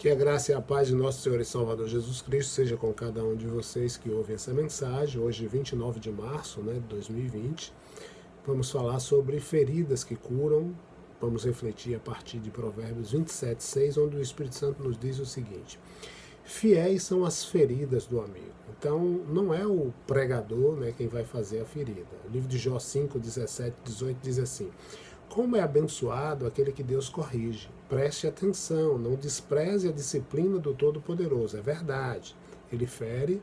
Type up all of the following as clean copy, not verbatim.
Que a graça e a paz de nosso Senhor e Salvador Jesus Cristo seja com cada um de vocês que ouve essa mensagem. Hoje, 29 de março de 2020, vamos falar sobre feridas que curam. Vamos refletir a partir de Provérbios 27:6, onde o Espírito Santo nos diz o seguinte: fiéis são as feridas do amigo. Então, não é o pregador quem vai fazer a ferida. O livro de Jó 5, 17, 18 diz assim: como é abençoado aquele que Deus corrige. Preste atenção, não despreze a disciplina do Todo-Poderoso. É verdade, ele fere,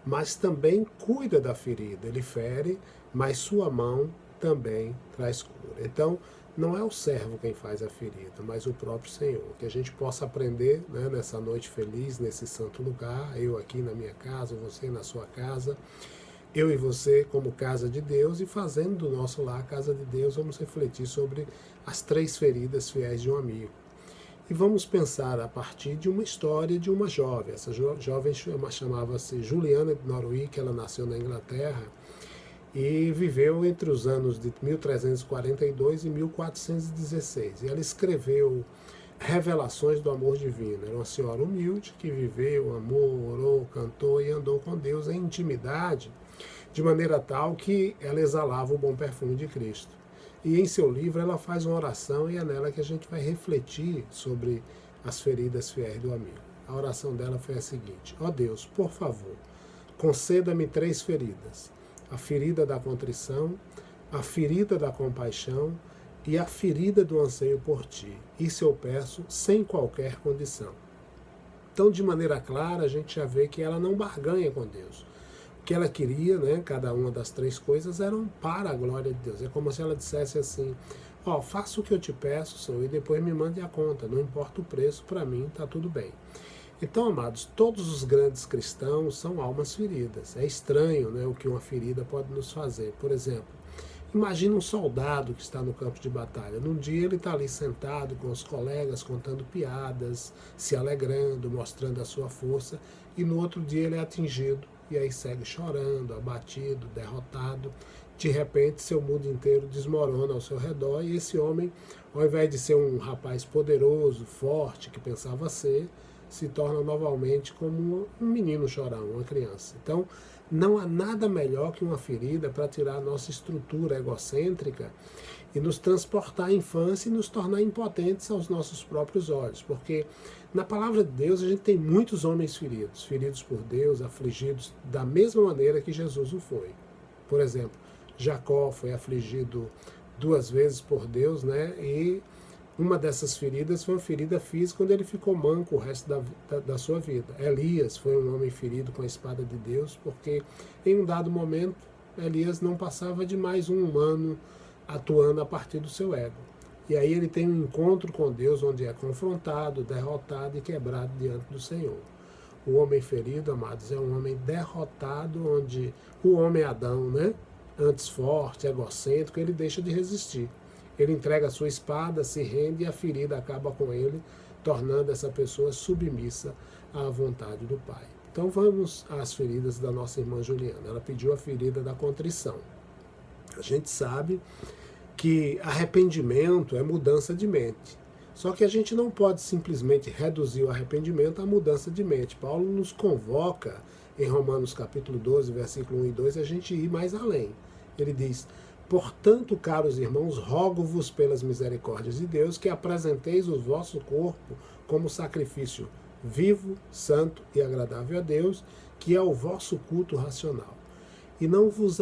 mas também cuida da ferida. Ele fere, mas sua mão também traz cura. Então, não é o servo quem faz a ferida, mas o próprio Senhor. Que a gente possa aprender nessa noite feliz, nesse santo lugar, eu aqui na minha casa, você na sua casa, eu e você como casa de Deus, e fazendo do nosso lar a casa de Deus, vamos refletir sobre as 3 feridas fiéis de um amigo. E vamos pensar a partir de uma história de uma jovem. Essa jovem chamava-se Juliana de Norwich, ela nasceu na Inglaterra e viveu entre os anos de 1342 e 1416. E ela escreveu Revelações do Amor Divino. Era uma senhora humilde que viveu, amou, orou, cantou e andou com Deus em intimidade, de maneira tal que ela exalava o bom perfume de Cristo. E em seu livro ela faz uma oração, e é nela que a gente vai refletir sobre as feridas fiéis do amigo. A oração dela foi a seguinte: ó Deus, por favor, conceda-me 3 feridas: a ferida da contrição, a ferida da compaixão e a ferida do anseio por ti. Isso eu peço sem qualquer condição. Então, de maneira clara, a gente já vê que ela não barganha com Deus. O que ela queria, cada uma das 3 coisas, eram para a glória de Deus. É como se ela dissesse assim: ó, faça o que eu te peço, Senhor, e depois me mande a conta. Não importa o preço, para mim está tudo bem. Então, amados, todos os grandes cristãos são almas feridas. É estranho o que uma ferida pode nos fazer. Por exemplo, imagina um soldado que está no campo de batalha. Num dia ele está ali sentado com os colegas, contando piadas, se alegrando, mostrando a sua força, e no outro dia ele é atingido, e aí segue chorando, abatido, derrotado. De repente, seu mundo inteiro desmorona ao seu redor, e esse homem, ao invés de ser um rapaz poderoso, forte, que pensava ser, se torna novamente como um menino chorão, uma criança. Então, não há nada melhor que uma ferida para tirar a nossa estrutura egocêntrica e nos transportar à infância e nos tornar impotentes aos nossos próprios olhos. Porque na palavra de Deus a gente tem muitos homens feridos, feridos por Deus, afligidos da mesma maneira que Jesus o foi. Por exemplo, Jacó foi afligido 2 vezes por Deus, e uma dessas feridas foi uma ferida física, onde ele ficou manco o resto da sua vida. Elias foi um homem ferido com a espada de Deus, porque em um dado momento, Elias não passava de mais um humano atuando a partir do seu ego. E aí ele tem um encontro com Deus, onde é confrontado, derrotado e quebrado diante do Senhor. O homem ferido, amados, é um homem derrotado, onde o homem Adão, antes forte, egocêntrico, ele deixa de resistir. Ele entrega a sua espada, se rende, e a ferida acaba com ele, tornando essa pessoa submissa à vontade do Pai. Então vamos às feridas da nossa irmã Juliana. Ela pediu a ferida da contrição. A gente sabe que arrependimento é mudança de mente. Só que a gente não pode simplesmente reduzir o arrependimento à mudança de mente. Paulo nos convoca, em Romanos capítulo 12, versículo 1 e 2, a gente ir mais além. Ele diz: portanto, caros irmãos, rogo-vos pelas misericórdias de Deus que apresenteis o vosso corpo como sacrifício vivo, santo e agradável a Deus, que é o vosso culto racional. E não vos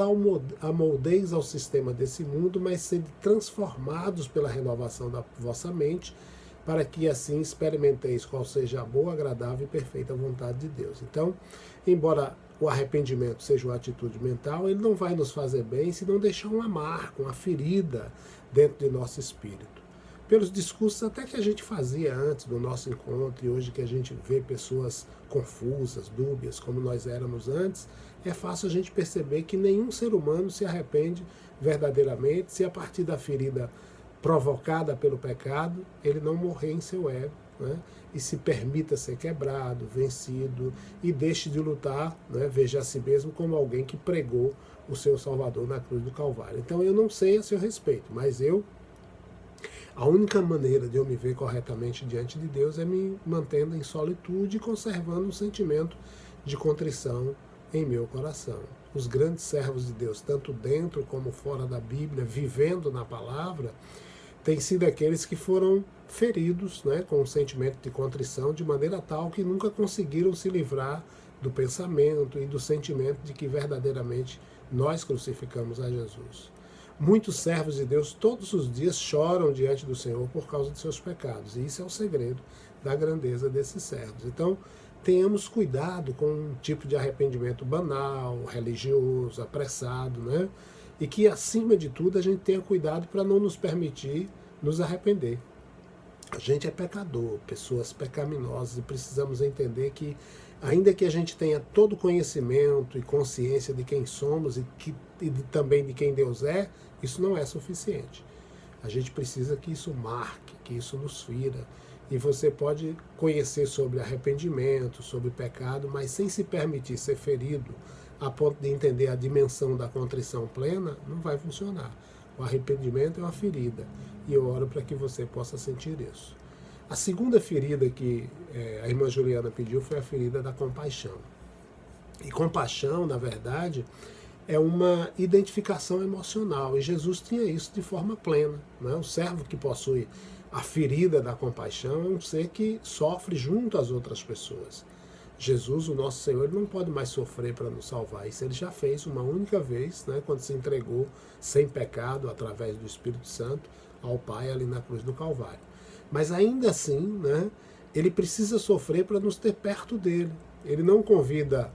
amoldeis ao sistema desse mundo, mas sede transformados pela renovação da vossa mente, para que assim experimenteis qual seja a boa, agradável e perfeita vontade de Deus. Então, embora o arrependimento seja uma atitude mental, ele não vai nos fazer bem se não deixar uma marca, uma ferida dentro de nosso espírito. Pelos discursos até que a gente fazia antes do nosso encontro, e hoje que a gente vê pessoas confusas, dúbias, como nós éramos antes, é fácil a gente perceber que nenhum ser humano se arrepende verdadeiramente se a partir da ferida provocada pelo pecado, ele não morrer em seu ego, e se permita ser quebrado, vencido, e deixe de lutar, veja a si mesmo como alguém que pregou o seu Salvador na cruz do Calvário. Então eu não sei a seu respeito, mas eu A única maneira de eu me ver corretamente diante de Deus é me mantendo em solitude e conservando um sentimento de contrição em meu coração. Os grandes servos de Deus, tanto dentro como fora da Bíblia, vivendo na palavra, têm sido aqueles que foram feridos, né, com um sentimento de contrição, de maneira tal que nunca conseguiram se livrar do pensamento e do sentimento de que verdadeiramente nós crucificamos a Jesus. Muitos servos de Deus todos os dias choram diante do Senhor por causa de seus pecados. E isso é o segredo da grandeza desses servos. Então, tenhamos cuidado com um tipo de arrependimento banal, religioso, apressado, né? E que, acima de tudo, a gente tenha cuidado para não nos permitir nos arrepender. A gente é pecador, pessoas pecaminosas, e precisamos entender que, ainda que a gente tenha todo o conhecimento e consciência de quem somos e também de quem Deus é, isso não é suficiente. A gente precisa que isso marque, que isso nos fira. E você pode conhecer sobre arrependimento, sobre pecado, mas sem se permitir ser ferido a ponto de entender a dimensão da contrição plena, não vai funcionar. O arrependimento é uma ferida, e eu oro para que você possa sentir isso. A segunda ferida que a irmã Juliana pediu foi a ferida da compaixão. E compaixão, na verdade, é uma identificação emocional, e Jesus tinha isso de forma plena, né? O servo que possui a ferida da compaixão é um ser que sofre junto às outras pessoas. Jesus, o nosso Senhor, ele não pode mais sofrer para nos salvar. Isso ele já fez uma única vez, né, quando se entregou sem pecado, através do Espírito Santo, ao Pai ali na cruz do Calvário. Mas ainda assim, né, ele precisa sofrer para nos ter perto dele. Ele não convida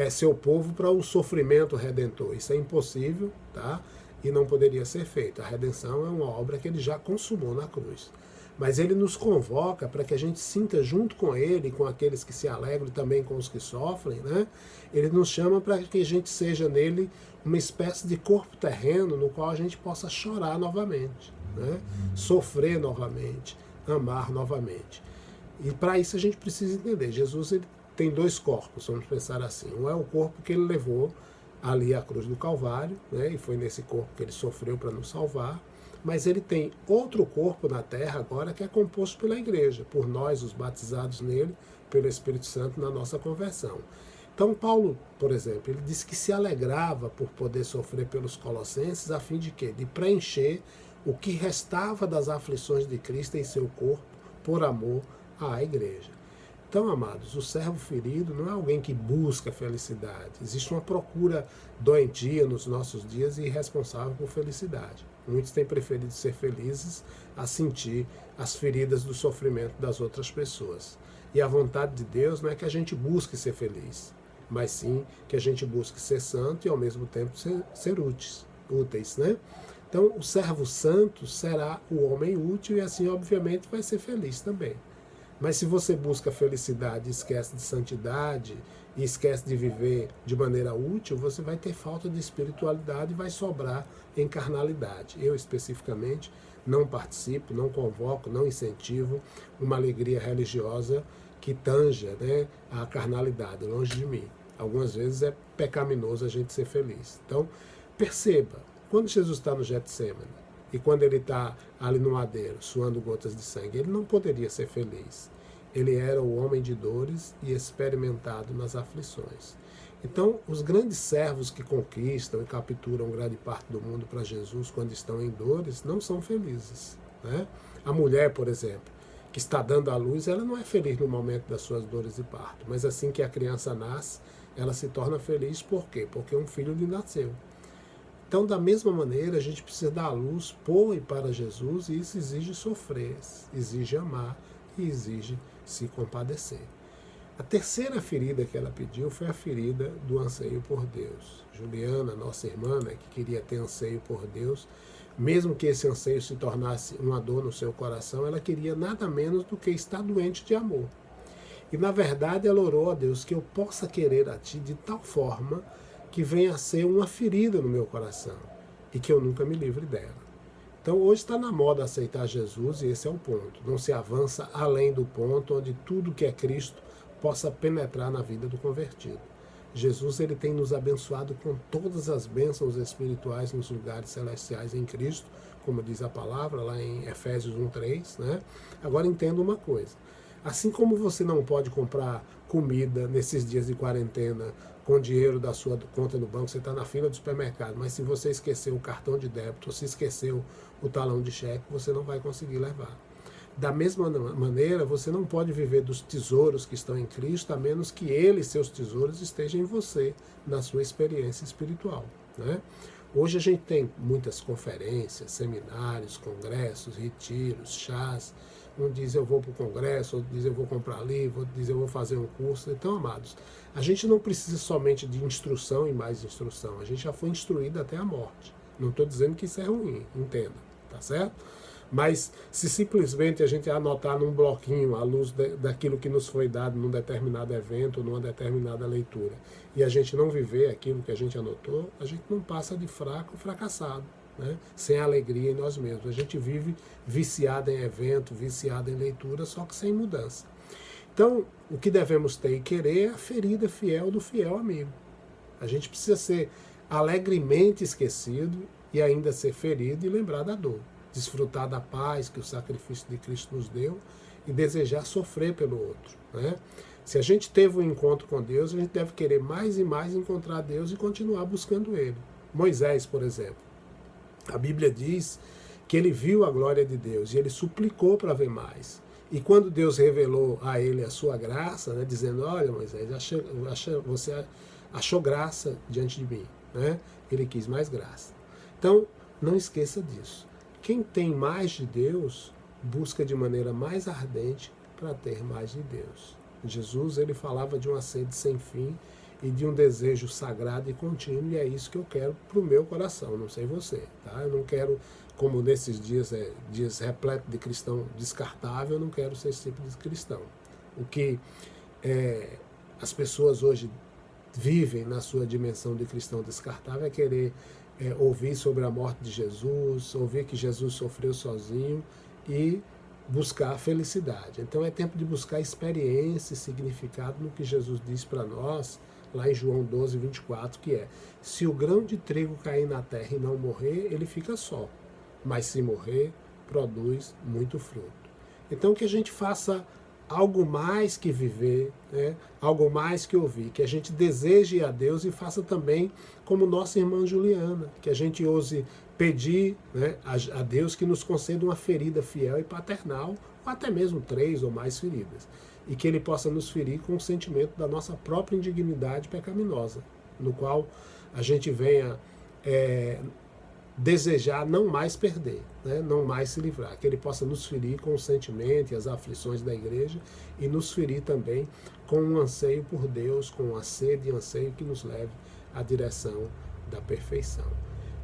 seu povo para o sofrimento redentor. Isso é impossível, tá? E não poderia ser feito. A redenção é uma obra que ele já consumou na cruz. Mas ele nos convoca para que a gente sinta junto com ele, com aqueles que se alegram e também com os que sofrem, né? Ele nos chama para que a gente seja nele uma espécie de corpo terreno no qual a gente possa chorar novamente, né? Sofrer novamente, amar novamente. E para isso a gente precisa entender, Jesus ele tem dois corpos, vamos pensar assim. Um é o corpo que ele levou ali à cruz do Calvário, né? E foi nesse corpo que ele sofreu para nos salvar. Mas ele tem outro corpo na terra agora que é composto pela igreja, por nós, os batizados nele, pelo Espírito Santo na nossa conversão. Então Paulo, por exemplo, ele disse que se alegrava por poder sofrer pelos colossenses a fim de quê? De preencher o que restava das aflições de Cristo em seu corpo por amor à igreja. Então, amados, o servo ferido não é alguém que busca felicidade. Existe uma procura doentia nos nossos dias e irresponsável por felicidade. Muitos têm preferido ser felizes a sentir as feridas do sofrimento das outras pessoas. E a vontade de Deus não é que a gente busque ser feliz, mas sim que a gente busque ser santo e ao mesmo tempo ser úteis, né? Então, o servo santo será o homem útil e assim, obviamente, vai ser feliz também. Mas se você busca felicidade e esquece de santidade e esquece de viver de maneira útil, você vai ter falta de espiritualidade e vai sobrar em carnalidade. Eu, especificamente, não participo, não convoco, não incentivo uma alegria religiosa que tanja, né, a carnalidade, longe de mim. Algumas vezes é pecaminoso a gente ser feliz. Então, perceba, quando Jesus está no Getsemane, e quando ele está ali no madeiro, suando gotas de sangue, ele não poderia ser feliz. Ele era o homem de dores e experimentado nas aflições. Então, os grandes servos que conquistam e capturam grande parte do mundo para Jesus quando estão em dores, não são felizes, né? A mulher, por exemplo, que está dando à luz, ela não é feliz no momento das suas dores de parto. Mas assim que a criança nasce, ela se torna feliz. Por quê? Porque um filho lhe nasceu. Então, da mesma maneira, a gente precisa dar a luz por e para Jesus, e isso exige sofrer, exige amar e exige se compadecer. A terceira ferida que ela pediu foi a ferida do anseio por Deus. Juliana, nossa irmã, né, que queria ter anseio por Deus, mesmo que esse anseio se tornasse uma dor no seu coração, ela queria nada menos do que estar doente de amor. E, na verdade, ela orou a Deus que eu possa querer a Ti de tal forma que venha a ser uma ferida no meu coração e que eu nunca me livre dela. Então hoje está na moda aceitar Jesus e esse é o ponto. Não se avança além do ponto onde tudo que é Cristo possa penetrar na vida do convertido. Jesus ele tem nos abençoado com todas as bênçãos espirituais nos lugares celestiais em Cristo, como diz a palavra lá em Efésios 1:3, né? Agora entenda uma coisa. Assim como você não pode comprar comida nesses dias de quarentena com dinheiro da sua conta no banco, você está na fila do supermercado, mas se você esqueceu o cartão de débito ou se esqueceu o talão de cheque, você não vai conseguir levar. Da mesma maneira, você não pode viver dos tesouros que estão em Cristo, a menos que Ele e seus tesouros estejam em você, na sua experiência espiritual, né? Hoje a gente tem muitas conferências, seminários, congressos, retiros, chás. Um diz eu vou para o congresso, outro diz eu vou comprar livro, outro diz eu vou fazer um curso. Então, amados, a gente não precisa somente de instrução e mais instrução. A gente já foi instruído até a morte. Não estou dizendo que isso é ruim, entenda, tá certo? Mas se simplesmente a gente anotar num bloquinho à luz daquilo que nos foi dado num determinado evento, numa determinada leitura, e a gente não viver aquilo que a gente anotou, a gente não passa de fraco, fracassado, né? Sem alegria em nós mesmos. A gente vive viciado em evento, viciado em leitura, só que sem mudança. Então, o que devemos ter e querer é a ferida fiel do fiel amigo. A gente precisa ser alegremente esquecido e ainda ser ferido e lembrar da dor. Desfrutar da paz que o sacrifício de Cristo nos deu e desejar sofrer pelo outro, né? Se a gente teve um encontro com Deus, a gente deve querer mais e mais encontrar Deus e continuar buscando Ele. Moisés, por exemplo, a Bíblia diz que ele viu a glória de Deus e ele suplicou para ver mais. E quando Deus revelou a ele a sua graça, né, dizendo, olha Moisés, você achou graça diante de mim, né? Ele quis mais graça. Então, não esqueça disso. Quem tem mais de Deus, busca de maneira mais ardente para ter mais de Deus. Jesus, ele falava de uma sede sem fim e de um desejo sagrado e contínuo, e é isso que eu quero para o meu coração, não sei você, tá? Eu não quero, como nesses dias, dias repletos de cristão descartável, eu não quero ser esse tipo de cristão. O que as pessoas hoje vivem na sua dimensão de cristão descartável é querer ouvir sobre a morte de Jesus, ouvir que Jesus sofreu sozinho e buscar a felicidade. Então é tempo de buscar experiência e significado no que Jesus diz para nós, lá em João 12:24, que é, se o grão de trigo cair na terra e não morrer, ele fica só, mas se morrer, produz muito fruto. Então que a gente faça algo mais que viver, né? Algo mais que ouvir, que a gente deseje a Deus e faça também como nossa irmã Juliana, que a gente ouse pedir, né, a Deus que nos conceda uma ferida fiel e paternal, ou até mesmo 3 ou mais feridas, e que Ele possa nos ferir com o sentimento da nossa própria indignidade pecaminosa, no qual a gente venha desejar não mais perder, né? Não mais se livrar, que Ele possa nos ferir com o sentimento e as aflições da igreja e nos ferir também com um anseio por Deus, com a sede e anseio que nos leve à direção da perfeição.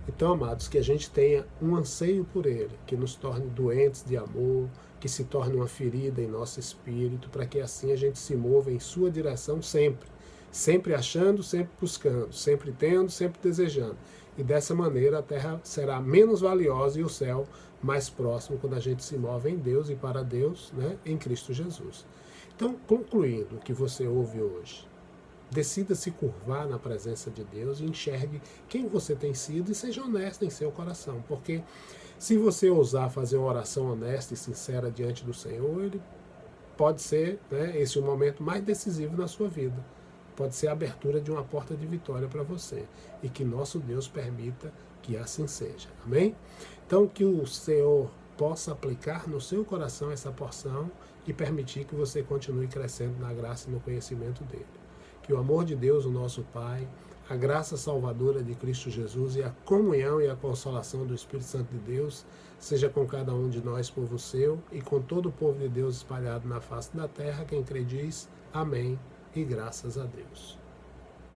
Então, amados, que a gente tenha um anseio por Ele, que nos torne doentes de amor, que se torne uma ferida em nosso espírito, para que assim a gente se mova em sua direção sempre, sempre achando, sempre buscando, sempre tendo, sempre desejando. E dessa maneira a terra será menos valiosa e o céu mais próximo quando a gente se move em Deus e para Deus, né, em Cristo Jesus. Então, concluindo o que você ouve hoje, decida se curvar na presença de Deus e enxergue quem você tem sido e seja honesto em seu coração. Porque se você ousar fazer uma oração honesta e sincera diante do Senhor, ele pode ser, né, esse o momento mais decisivo na sua vida. Pode ser a abertura de uma porta de vitória para você. E que nosso Deus permita que assim seja. Amém? Então, que o Senhor possa aplicar no seu coração essa porção e permitir que você continue crescendo na graça e no conhecimento dele. Que o amor de Deus, o nosso Pai, a graça salvadora de Cristo Jesus e a comunhão e a consolação do Espírito Santo de Deus seja com cada um de nós, povo seu, e com todo o povo de Deus espalhado na face da terra. Quem crê diz amém e graças a Deus.